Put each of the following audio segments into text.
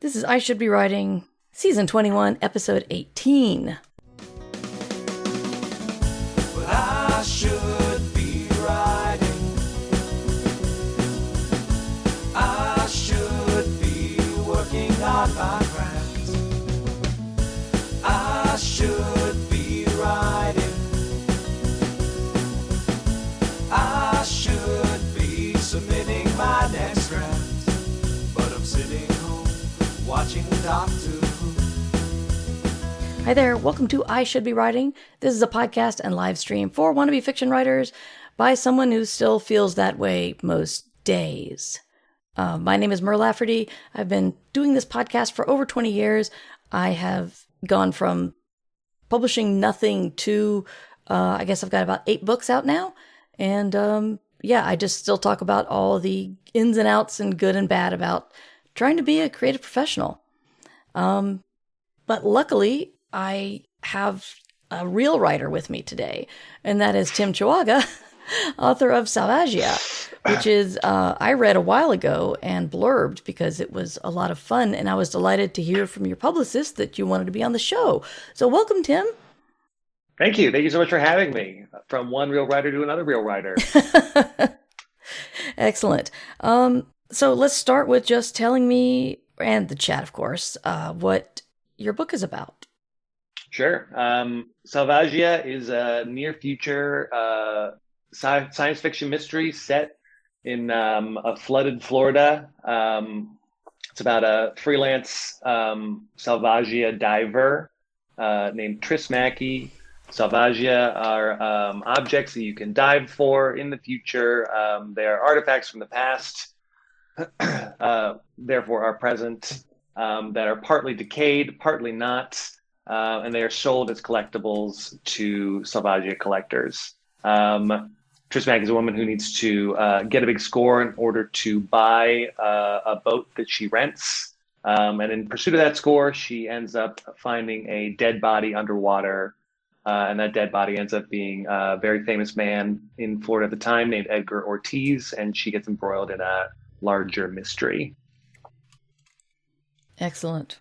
This is I Should Be Writing, Season 21, Episode 18. But I should be writing. I should be working on my craft. I should be writing. I should be submitting my next draft. But I'm sitting home watching Doctor Who. Hi there, welcome to I Should Be Writing. This is a podcast and live stream for wannabe fiction writers by someone who still feels that way most days. My name is Mer Lafferty. I've been doing this podcast for over 20 years. I have gone from publishing nothing to, I guess I've got about 8 books out now. And I just still talk about all the ins and outs and good and bad about trying to be a creative professional. But luckily, I have a real writer with me today, and that is Tim Chawaga, author of Salvagia, which is, I read a while ago and blurbed because it was a lot of fun, and I was delighted to hear from your publicist that you wanted to be on the show. So welcome, Tim. Thank you. Thank you so much for having me. From one real writer to another real writer. Excellent. So let's start with just telling me, and the chat, of course, what your book is about. Sure. Salvagia is a near future science fiction mystery set in a flooded Florida. It's about a freelance Salvagia diver named Tris Mackey. Salvagia are objects that you can dive for in the future. They are artifacts from the past, therefore are present, that are partly decayed, partly not, and they are sold as collectibles to Salvagia collectors. Tris Mackey is a woman who needs to get a big score in order to buy a boat that she rents. And in pursuit of that score, she ends up finding a dead body underwater. And that dead body ends up being a very famous man in Florida at the time named Edgar Ortiz, and she gets embroiled in a larger mystery. Excellent.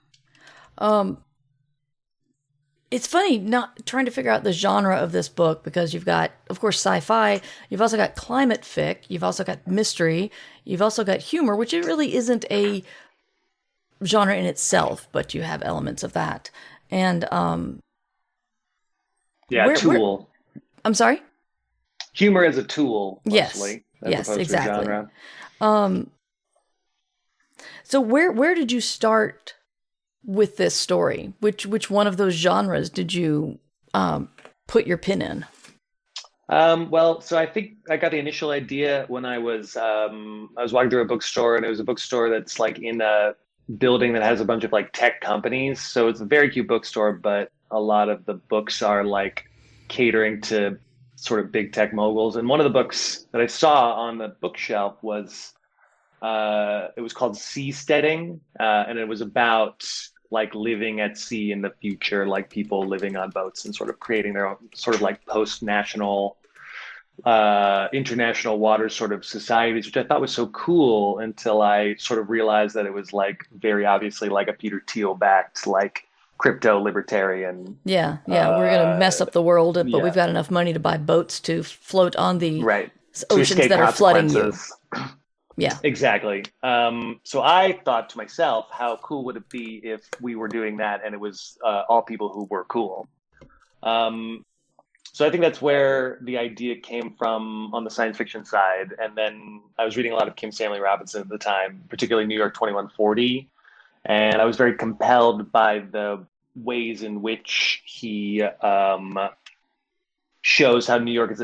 It's funny not trying to figure out the genre of this book because you've got, of course, sci-fi. You've also got climate fic. You've also got mystery. You've also got humor, which it really isn't a genre in itself, but you have elements of that. And tool. I'm sorry? Humor is a tool, mostly. Yes, exactly. To genre. So where did you start with this story? Which one of those genres did you put your pin in? So I think I got the initial idea when I was walking through a bookstore, and it was a bookstore that's like in a building that has a bunch of like tech companies. So it's a very cute bookstore, but a lot of the books are like catering to sort of big tech moguls. And one of the books that I saw on the bookshelf was, it was called Seasteading. And it was about like living at sea in the future, like people living on boats and sort of creating their own sort of like post-national, international waters sort of societies, which I thought was so cool until I sort of realized that it was like very obviously like a Peter Thiel backed like crypto libertarian. Yeah. We're going to mess up the world, but we've got enough money to buy boats to float on the oceans that are flooding you. Yeah, exactly. So I thought to myself, how cool would it be if we were doing that and it was all people who were cool? So I think that's where the idea came from on the science fiction side. And then I was reading a lot of Kim Stanley Robinson at the time, particularly New York 2140. And I was very compelled by the ways in which he shows how New York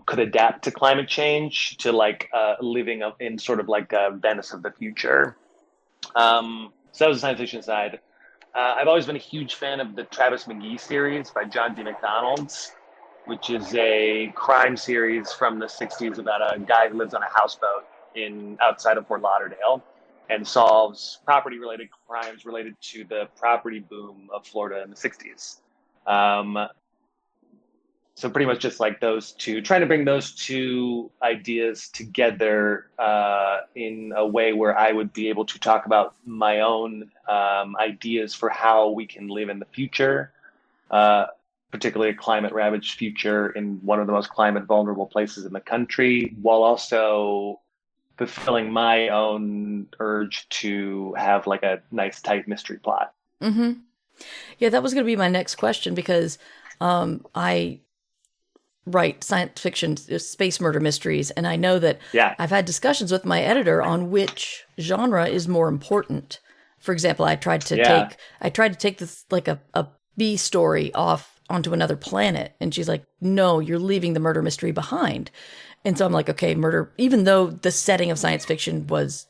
could adapt to climate change, to like living in sort of like a Venice of the future. So that was the science fiction side. I've always been a huge fan of the Travis McGee series by John D. McDonald, which is a crime series from the 60s about a guy who lives on a houseboat outside of Fort Lauderdale and solves property-related crimes related to the property boom of Florida in the 60s. So pretty much just like those two, trying to bring those two ideas together in a way where I would be able to talk about my own ideas for how we can live in the future, particularly a climate ravaged future in one of the most climate vulnerable places in the country, while also fulfilling my own urge to have like a nice tight mystery plot. Mm-hmm. Yeah, that was going to be my next question because I write science fiction space murder mysteries, and I know that Yeah. I've had discussions with my editor on which genre is more important. For example, I tried to take this like a B story off onto another planet, and she's like, "No, you're leaving the murder mystery behind." And so I'm like, "Okay, murder." Even though the setting of science fiction was,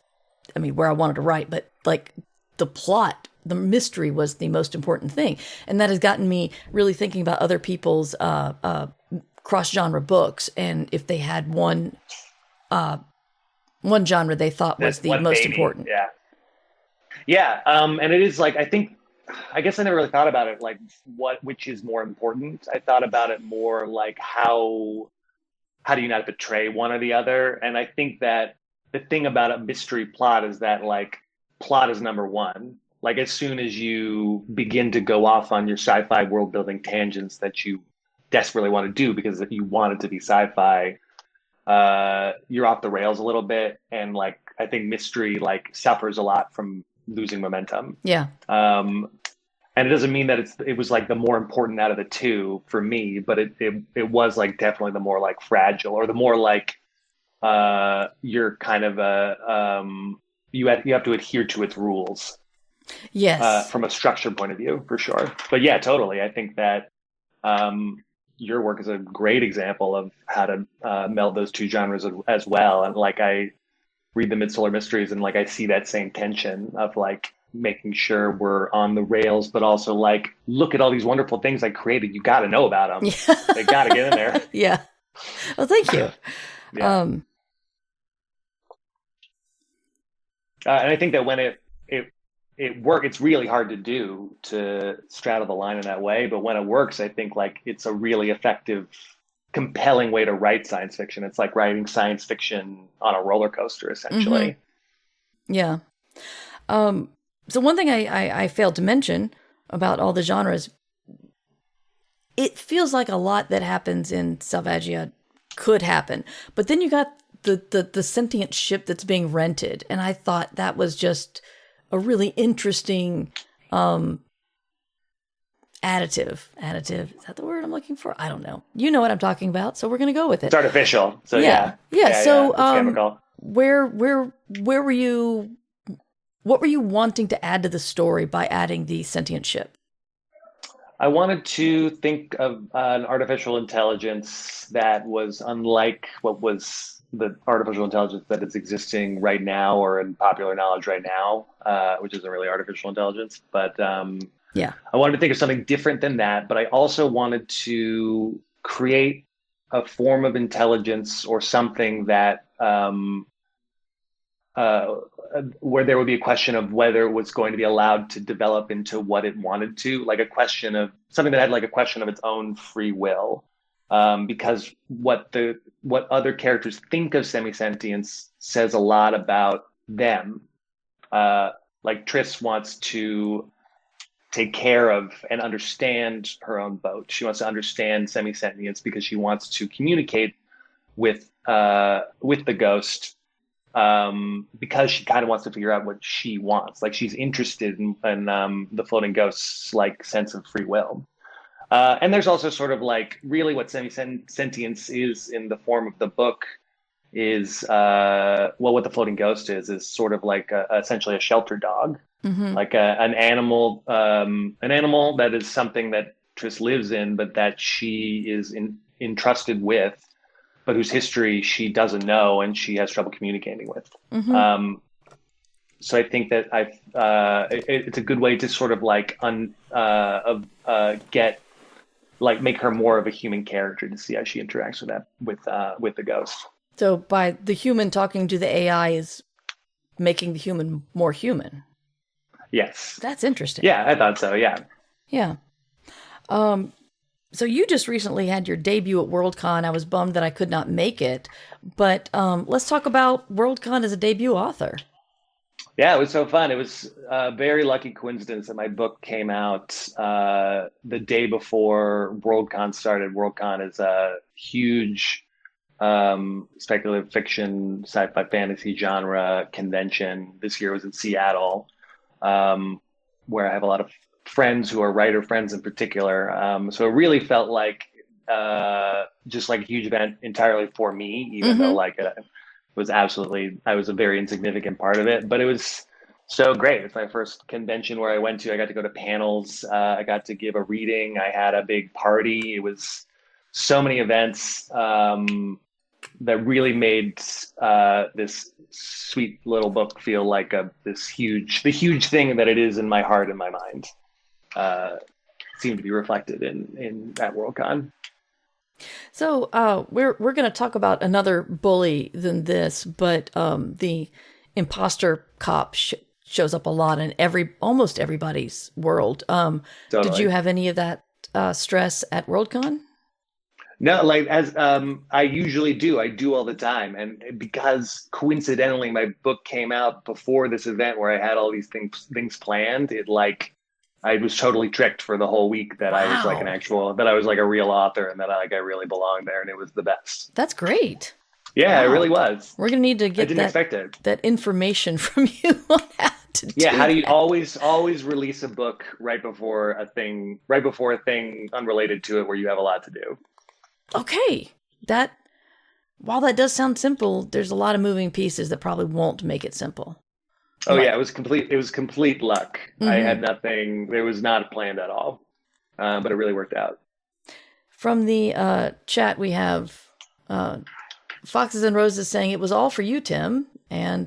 I mean, where I wanted to write, but like the plot, the mystery was the most important thing, and that has gotten me really thinking about other people's cross-genre books, and if they had one genre they thought was the most important. Yeah. And it is like, I guess I never really thought about it like which is more important. I thought about it more like how do you not betray one or the other? And I think that the thing about a mystery plot is that like plot is number one. Like as soon as you begin to go off on your sci-fi world building tangents that you desperately want to do because you want it to be sci-fi, you're off the rails a little bit. And like, I think mystery like suffers a lot from losing momentum. Yeah. And it doesn't mean that it was like the more important out of the two for me, but it was like definitely the more like fragile, or the more like, you're kind of you have to adhere to its rules. Yes. From a structure point of view, for sure. But yeah, totally. I think that, your work is a great example of how to meld those two genres as well. And like I read the Midsolar Mysteries, and like I see that same tension of like making sure we're on the rails, but also like look at all these wonderful things I created. You got to know about them. Yeah. They got to get in there. Yeah. Well, thank you. Yeah. And I think that when it works, it's really hard to do, to straddle the line in that way. But when it works, I think like it's a really effective, compelling way to write science fiction. It's like writing science fiction on a roller coaster, essentially. Mm-hmm. Yeah. So one thing I failed to mention about all the genres, it feels like a lot that happens in Salvagia could happen, but then you got the sentient ship that's being rented, and I thought that was just a really interesting additive. Is that the word I'm looking for? I don't know. You know what I'm talking about, so we're going to go with it. It's artificial. So yeah. So chemical. Where were you? What were you wanting to add to the story by adding the sentient ship? I wanted to think of an artificial intelligence that was unlike what was the artificial intelligence that is existing right now, or in popular knowledge right now, which isn't really artificial intelligence. But yeah, I wanted to think of something different than that. But I also wanted to create a form of intelligence or something that where there would be a question of whether it was going to be allowed to develop into what it wanted to, like a question of something that had like a question of its own free will. Because what other characters think of semi-sentience says a lot about them. Like Triss wants to take care of and understand her own boat. She wants to understand semi-sentience because she wants to communicate with the ghost, because she kind of wants to figure out what she wants. Like she's interested in the floating ghost's like sense of free will. And there's also sort of like really what semi-sentience is in the form of the book is, what the floating ghost is sort of like essentially a shelter dog, mm-hmm. like an animal that is something that Triss lives in, but that she is entrusted with, but whose history she doesn't know and she has trouble communicating with. Mm-hmm. So I think that it's a good way to sort of like make her more of a human character, to see how she interacts with the ghost. So by the human talking to the AI is making the human more human. Yes. That's interesting. Yeah, I thought so. Yeah. Yeah. So you just recently had your debut at Worldcon. I was bummed that I could not make it, but let's talk about Worldcon as a debut author. Yeah, it was so fun. It was a very lucky coincidence that my book came out the day before Worldcon started. Worldcon is a huge speculative fiction, sci-fi fantasy genre convention. This year was in Seattle, where I have a lot of friends who are writer friends in particular. So it really felt like just like a huge event entirely for me, even though like it was I was a very insignificant part of it, but it was so great. It's my first convention where I went to. I got to go to panels. I got to give a reading. I had a big party. It was so many events. That really made this sweet little book feel like the huge thing that it is in my heart and my mind. Seemed to be reflected in that Worldcon. So we're going to talk about another bully than this, but the imposter cop shows up a lot in almost everybody's world. Totally. Did you have any of that stress at Worldcon? No, like as I usually do, I do all the time. And because coincidentally my book came out before this event where I had all these things planned, I was totally tricked for the whole week that I was like that I was like a real author and that I really belonged there, and it was the best. That's great. Yeah, It really was. We're going to need to get that information from you on how to do how do you that. always release a book right before a thing unrelated to it where you have a lot to do. Okay, while that does sound simple, there's a lot of moving pieces that probably won't make it simple. Oh yeah, it was complete luck. I had nothing. It was not planned at all, but it really worked out. From the chat, we have Foxes and Roses saying it was all for you, Tim, and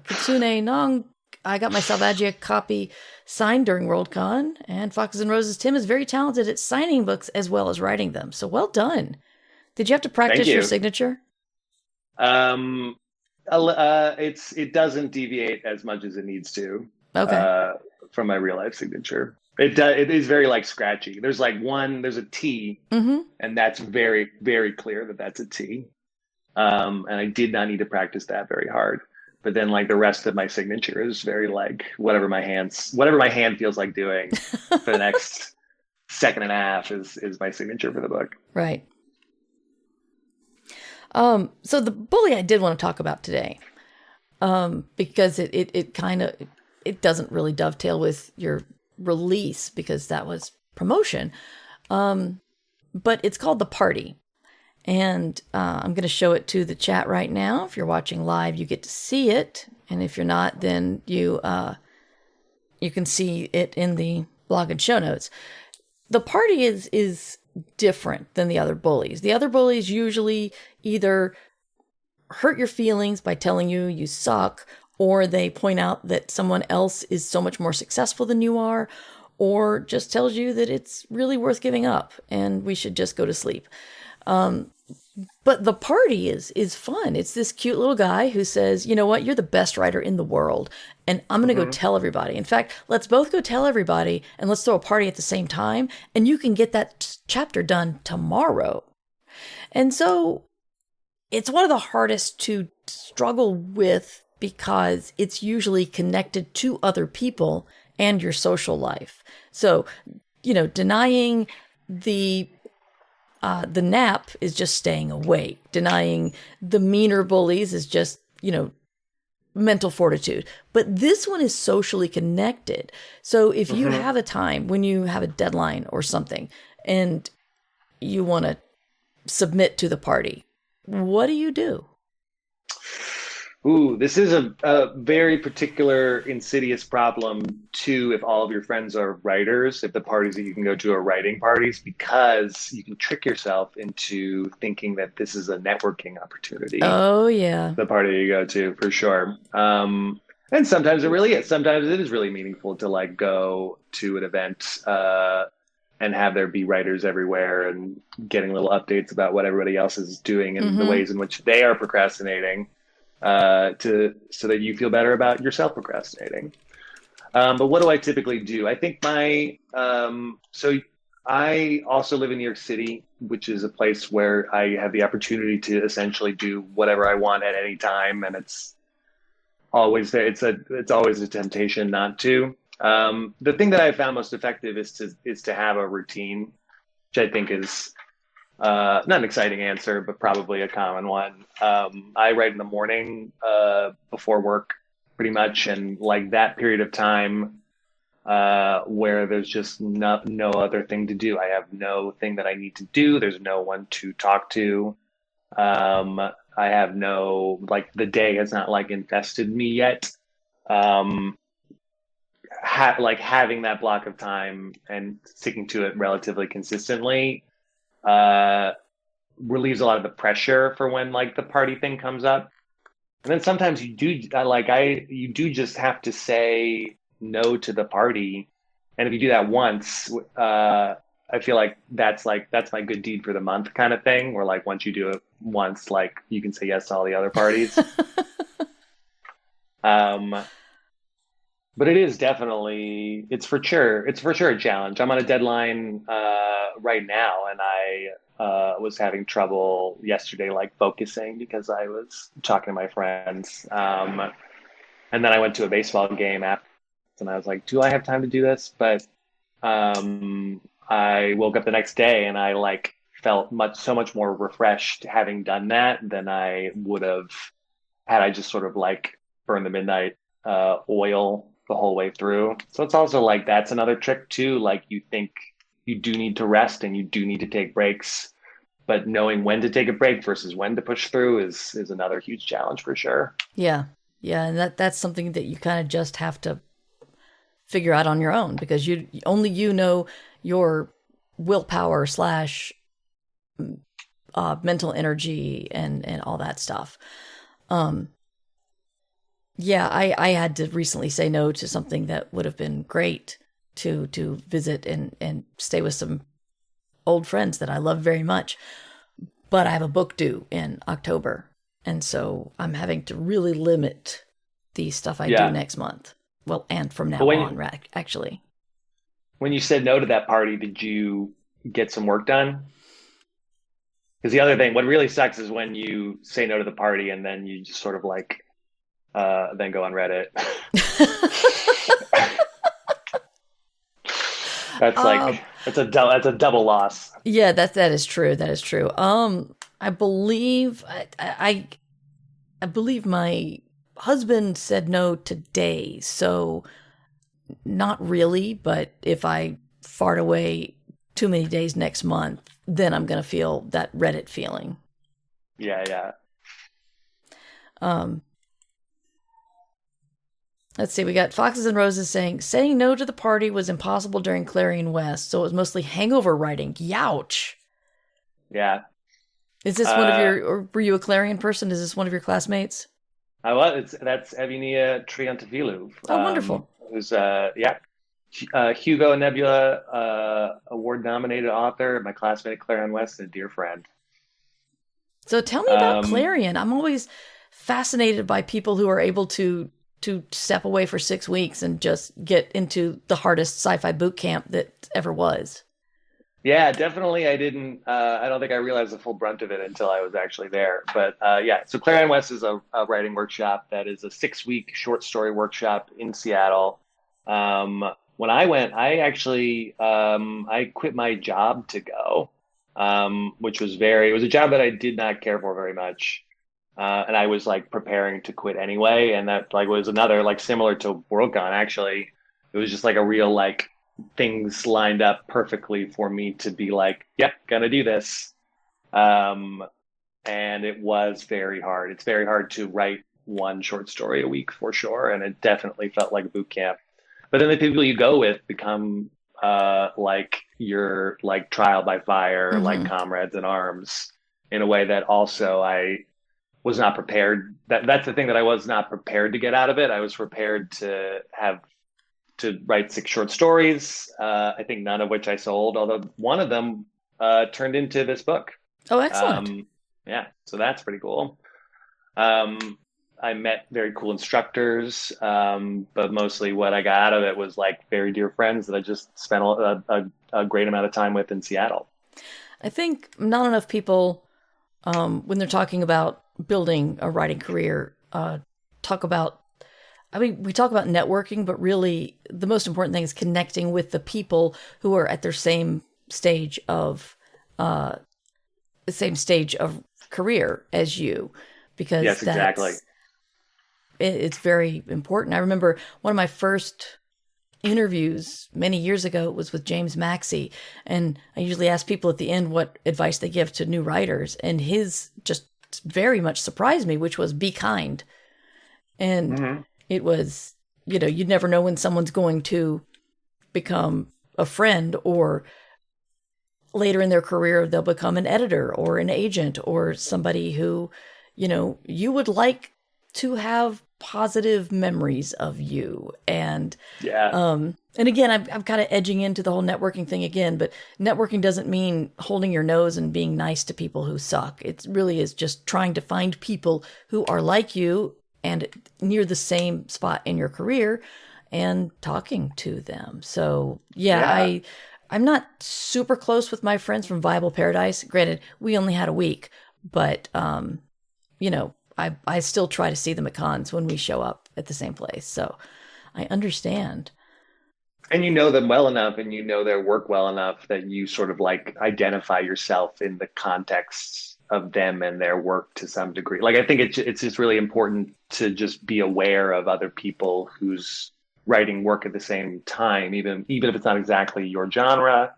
Kitsune Nong. I got my Salvagia copy signed during Worldcon, and Foxes and Roses. Tim is very talented at signing books as well as writing them. So well done. Did you have to practice your signature? It doesn't deviate as much as it needs to. Okay. From my real life signature, it is very like scratchy. There's a T, and that's very very clear that that's a T. And I did not need to practice that very hard. But then like the rest of my signature is very like whatever my hand feels like doing for the next second and a half is my signature for the book. Right. So the bully I did want to talk about today, because it kind of, it doesn't really dovetail with your release because that was promotion. But it's called The Party. And I'm going to show it to the chat right now. If you're watching live, you get to see it. And if you're not, then you can see it in the blog and show notes. The Party is different than the other bullies. The other bullies usually either hurt your feelings by telling you suck, or they point out that someone else is so much more successful than you are, or just tells you that it's really worth giving up and we should just go to sleep. But The Party is fun. It's this cute little guy who says, you know what, you're the best writer in the world, and I'm going to go tell everybody. In fact, let's both go tell everybody, and let's throw a party at the same time, and you can get that chapter done tomorrow. And so it's one of the hardest to struggle with because it's usually connected to other people and your social life. So, denying the nap is just staying awake. Denying the meaner bullies is just, mental fortitude. But this one is socially connected. So if you have a time when you have a deadline or something and you want to submit to the party, what do you do? Ooh, this is a very particular insidious problem too if all of your friends are writers, if the parties that you can go to are writing parties, because you can trick yourself into thinking that this is a networking opportunity. Oh, yeah. The party you go to, for sure. And sometimes it really is. Sometimes it is really meaningful to like go to an event and have there be writers everywhere and getting little updates about what everybody else is doing and the ways in which they are procrastinating. So that you feel better about yourself procrastinating. But what do I typically do? I think so I also live in New York City, which is a place where I have the opportunity to essentially do whatever I want at any time, and it's always there. It's always a temptation not to. The thing that I found most effective is to have a routine, which I think is not an exciting answer, but probably a common one. I write in the morning before work, pretty much, and like that period of time where there's just no other thing to do. I have no thing that I need to do. There's no one to talk to. I have no, like, the day has not like infested me yet. Um, like having that block of time and sticking to it relatively consistently uh, relieves a lot of the pressure for when like the party thing comes up. And then sometimes you do just have to say no to the party. And if you do that once, I feel like that's my good deed for the month kind of thing, where like once you do it once, like you can say yes to all the other parties. Um, but it's for sure a challenge. I'm on a deadline right now, and I was having trouble yesterday, like focusing because I was talking to my friends. And then I went to a baseball game after, and I was like, do I have time to do this? But I woke up the next day and I like felt so much more refreshed having done that than I would have had I just sort of like burned the midnight oil the whole way through. So it's also like that's another trick too. Like you think you do need to rest and you do need to take breaks, but knowing when to take a break versus when to push through is another huge challenge for sure. Yeah. Yeah. And that's something that you kind of just have to figure out on your own, because you know your willpower slash mental energy and all that stuff. Yeah, I had to recently say no to something that would have been great to visit and stay with some old friends that I love very much. But I have a book due in October, and so I'm having to really limit the stuff I do next month. Well, and from now on, actually. When you said no to that party, did you get some work done? Because the other thing, what really sucks is when you say no to the party and then you just sort of like then go on Reddit. That's a double loss. Yeah, that is true. That is true. I believe I believe my husband said no today, so not really. But if I fart away too many days next month, then I'm gonna feel that Reddit feeling. Yeah. Let's see, we got Foxes and Roses saying no to the party was impossible during Clarion West, so it was mostly hangover writing. Youch. Yeah. Is this one of your, or were you a Clarion person? Is this one of your classmates? I was. That's Evinia Triantafilou. Oh, wonderful. Who's Hugo and Nebula award-nominated author, my classmate at Clarion West, and a dear friend. So tell me about Clarion. I'm always fascinated by people who are able to step away for 6 weeks and just get into the hardest sci-fi boot camp that ever was. Yeah, definitely. I don't think I realized the full brunt of it until I was actually there. But so Clarion West is a writing workshop that is a 6-week short story workshop in Seattle. When I went, I quit my job to go, which was it was a job that I did not care for very much. And I was like preparing to quit anyway. And that like was another like similar to Worldcon, actually. It was just like a real like things lined up perfectly for me to be like, yep, gonna do this. And it was very hard. It's very hard to write one short story a week for sure. And it definitely felt like a boot camp. But then the people you go with become like your like trial by fire, like comrades in arms, in a way that also I was not prepared. That's the thing that I was not prepared to get out of it. I was prepared to write 6 short stories. I think none of which I sold, although one of them turned into this book. Oh, excellent. So that's pretty cool. I met very cool instructors, but mostly what I got out of it was like very dear friends that I just spent a great amount of time with in Seattle. I think not enough people, when they're talking about building a writing career, talk about, I mean, we talk about networking, but really the most important thing is connecting with the people who are at their same stage of career as you, because Yes, exactly. it's very important. I remember one of my first interviews many years ago was with James Maxey, and I usually ask people at the end what advice they give to new writers, and his just very much surprised me, which was be kind. And Hmm. it was, you'd never know when someone's going to become a friend, or later in their career they'll become an editor or an agent or somebody who, you would like to have positive memories of you. Yeah. And again, I'm kind of edging into the whole networking thing again, but networking doesn't mean holding your nose and being nice to people who suck. It really is just trying to find people who are like you and near the same spot in your career and talking to them. So yeah, Yeah. I'm not super close with my friends from Viable Paradise. Granted, we only had a week, but I still try to see them at cons when we show up at the same place. So I understand. And you know them well enough and you know their work well enough that you sort of like identify yourself in the context of them and their work to some degree. Like I think it's just really important to just be aware of other people whose writing work at the same time, even if it's not exactly your genre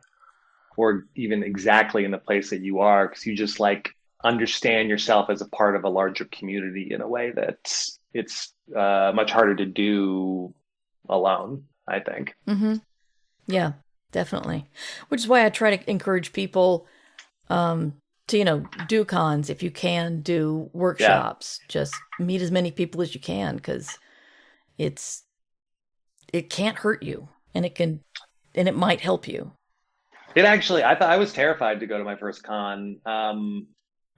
or even exactly in the place that you are, because you just like understand yourself as a part of a larger community in a way that it's much harder to do alone, I think. Mm-hmm. Yeah, definitely. Which is why I try to encourage people to, do cons if you can, do Yeah. workshops. Just meet as many people as you can, because it can't hurt you, and it might help you. It actually, I thought I was terrified to go to my first con,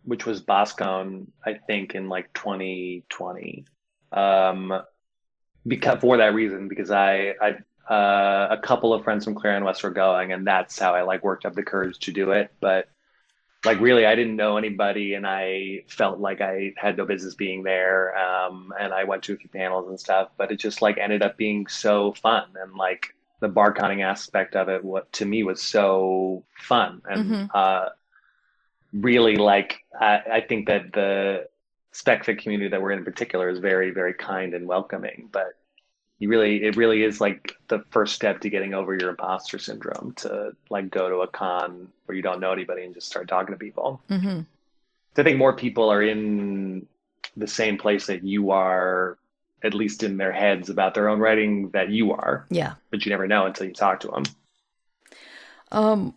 which was BosCon, I think in like 2020. Um, because for that reason, because a couple of friends from Clarion West were going, and that's how I like worked up the courage to do it. But like really, I didn't know anybody, and I felt like I had no business being there. And I went to a few panels and stuff, but it just like ended up being so fun, and like the barcoding aspect of it, what to me was so fun, and Mm-hmm. really like I think that the spec fit community that we're in particular is very, very kind and welcoming, but it really is like the first step to getting over your imposter syndrome to like go to a con where you don't know anybody and just start talking to people. Mm-hmm. So I think more people are in the same place that you are, at least in their heads about their own writing that you are, Yeah. but you never know until you talk to them. Um,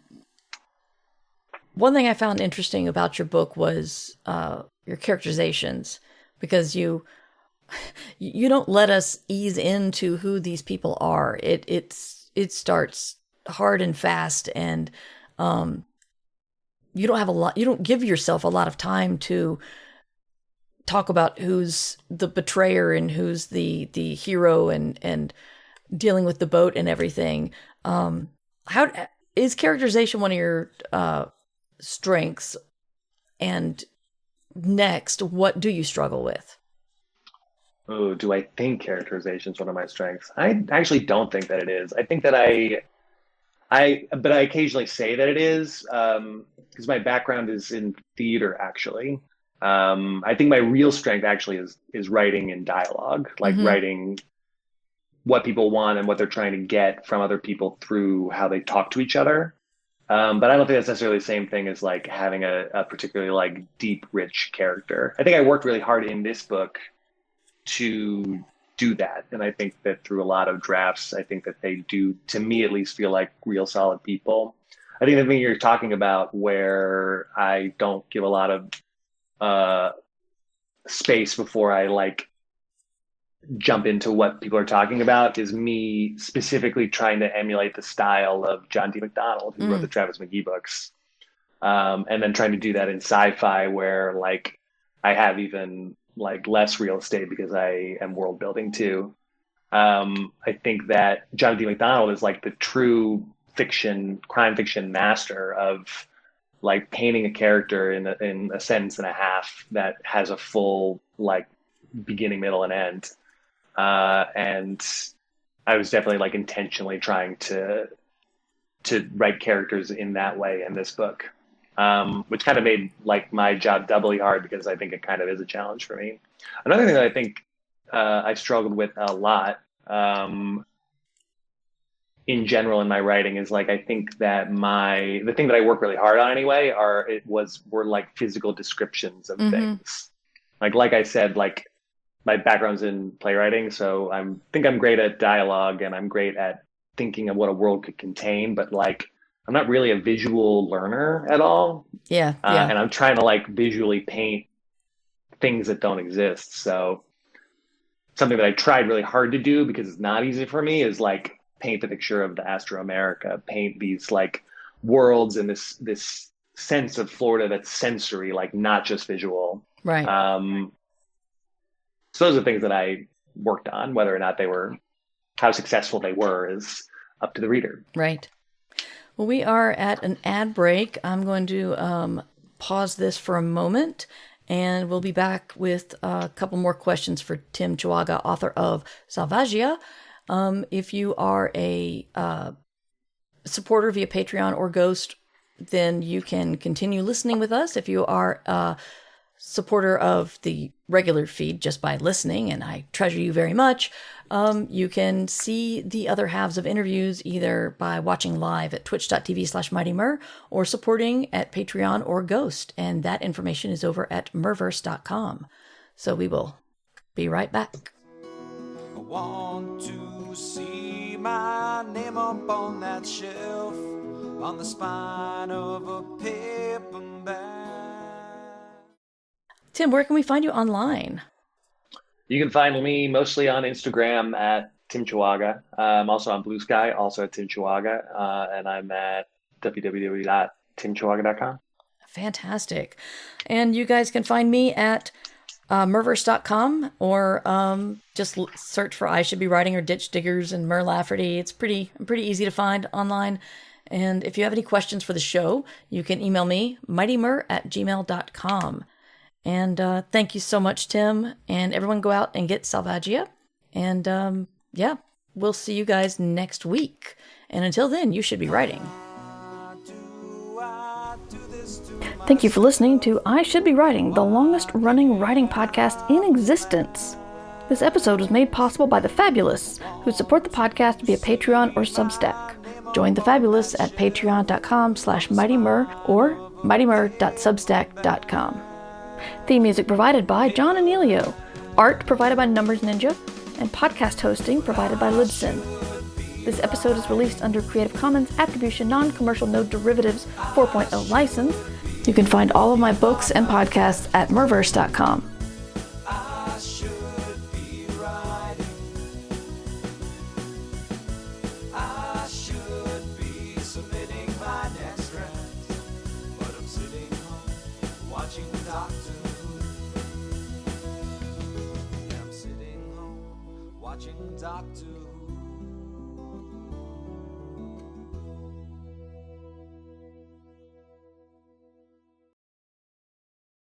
One thing I found interesting about your book was your characterizations, because you don't let us ease into who these people are. It starts hard and fast, and you don't have a lot. You don't give yourself a lot of time to talk about who's the betrayer and who's the hero, and dealing with the boat and everything. How is characterization one of your strengths? And next, what do you struggle with? Oh, do I think characterization is one of my strengths? I actually don't think that it is. I think that but I occasionally say that it is, because my background is in theater, actually. I think my real strength actually is writing and dialogue, like Mm-hmm. writing what people want and what they're trying to get from other people through how they talk to each other. But I don't think that's necessarily the same thing as like having a particularly like deep, rich character. I think I worked really hard in this book to do that. And I think that through a lot of drafts, I think that they do, to me at least, feel like real solid people. I think the thing you're talking about where I don't give a lot of uh, space before I like jump into what people are talking about is me specifically trying to emulate the style of John D. McDonald, who wrote the Mm. Travis McGee books. And then trying to do that in sci-fi where like I have even like less real estate because I am world building too. I think that John D. McDonald is like the true crime fiction master of like painting a character in a sentence and a half that has a full like beginning, middle, and end. And I was definitely like intentionally trying to write characters in that way in this book, which kind of made like my job doubly hard because I think it kind of is a challenge for me. Another thing that I think I struggled with a lot in general in my writing is like I think that the thing that I work really hard on anyway were like physical descriptions of things. Like I said, like my background's in playwriting, so I think I'm great at dialogue and I'm great at thinking of what a world could contain, but like I'm not really a visual learner at all. Yeah. And I'm trying to like visually paint things that don't exist. So something that I tried really hard to do because it's not easy for me is like paint the picture of the Astro America, paint these like worlds and this sense of Florida that's sensory, like not just visual. Right. So those are things that I worked on. Whether or not how successful they were is up to the reader. Right. Well, we are at an ad break. I'm going to pause this for a moment, and we'll be back with a couple more questions for Tim Chawaga, author of Salvagia. If you are a supporter via Patreon or Ghost, then you can continue listening with us. If you are a supporter of the regular feed just by listening, and I treasure you very much, you can see the other halves of interviews either by watching live at twitch.tv/MightyMer or supporting at Patreon or Ghost. And that information is over at merverse.com. So we will be right back. I want to see my name up on that shelf on the spine of a paperback. Tim, where can we find you online? You can find me mostly on Instagram at Tim Chawaga. I'm also on Blue Sky, also at Tim Chawaga, and I'm at www.timchawaga.com. Fantastic. And you guys can find me at merverse.com or just search for I Should Be Writing or Ditch Diggers and Mer Lafferty. It's pretty easy to find online. And if you have any questions for the show, you can email me, mightymer@gmail.com. And thank you so much, Tim. And everyone go out and get Salvagia. And we'll see you guys next week. And until then, you should be writing. Thank you for listening to I Should Be Writing, the longest running writing podcast in existence. This episode was made possible by the Fabulous, who support the podcast via Patreon or Substack. Join the Fabulous at patreon.com/mightymer or mightymer.substack.com. Theme music provided by John Anelio, art provided by Numbers Ninja, and podcast hosting provided by Libsyn. This episode is released under Creative Commons Attribution Non-Commercial No Derivatives 4.0 license. You can find all of my books and podcasts at merverse.com. I should be writing. I should be submitting my next draft, but I'm sitting home watching Doctor Who. I'm sitting home watching Doctor Who.